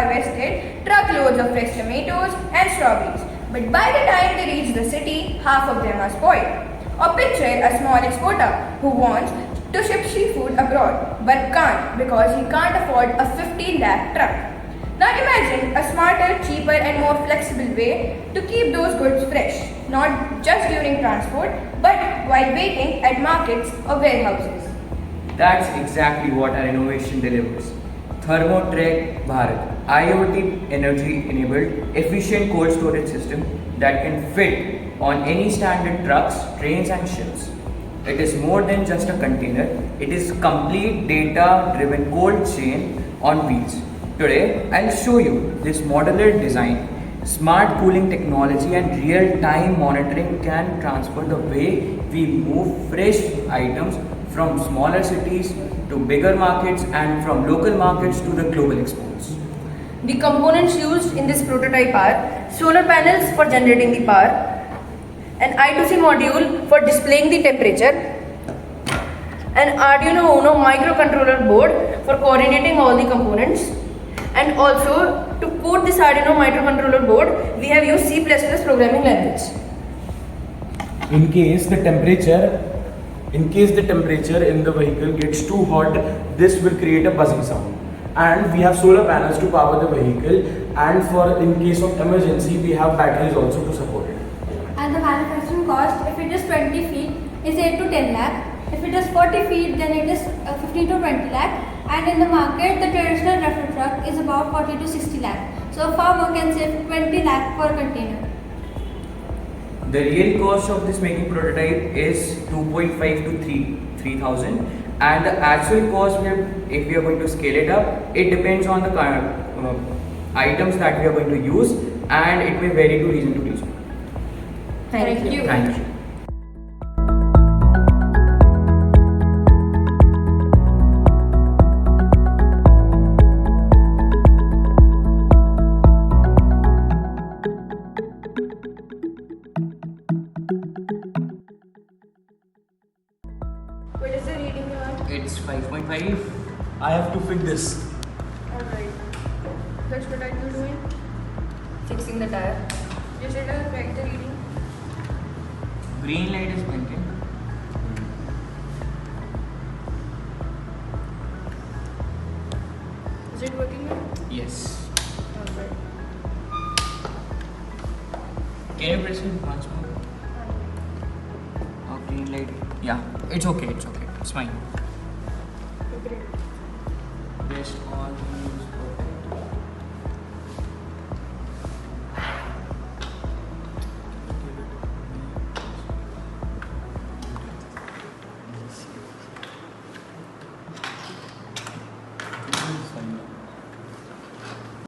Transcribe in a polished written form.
harvested truckloads of fresh tomatoes and strawberries. But by the time they reach the city, half of them are spoiled. Or picture a small exporter who wants to ship seafood abroad but can't because he can't afford a 50 lakh truck. Now imagine a smarter, cheaper and more flexible way to keep those goods fresh, not just during transport but while waiting at markets or warehouses. That's exactly what our innovation delivers. Thermotrek Bharat, IoT energy-enabled, efficient cold storage system that can fit on any standard trucks, trains and ships. It is more than just a container, it is complete data-driven cold chain on wheels. Today, I'll show you this modular design. Smart cooling technology and real-time monitoring can transfer the way we move fresh items from smaller cities to bigger markets and from local markets to the global exports. The components used in this prototype are solar panels for generating the power, an I2C module for displaying the temperature, an Arduino Uno microcontroller board for coordinating all the components, and also to code this Arduino microcontroller board we have used C++ programming language. In case the temperature in the vehicle gets too hot, this will create a buzzing sound. And we have solar panels to power the vehicle, and for in case of emergency we have batteries also to support it. And the manufacturing cost, if it is 20 feet, is 8 to 10 lakh. If it is 40 feet, then it is 15 to 20 lakh. And in the market, the traditional refuse truck is about 40 to 60 lakh. So a farmer can save 20 lakh per container. The real cost of this making prototype is 2.5 to 3,000, and the actual cost, if we are going to scale it up, it depends on the items that we are going to use, and it may vary to region to region. Thank you. Thank you. What is the reading you want? It's 5.5. I have to fit this. Alright. That's what are you doing? Fixing the tire. You should have read the reading. Green light is blinking. Is it working now? Yes. Alright. Can you press it once more? Oh, green light. Yeah, it's okay, it's fine. Okay. Best all.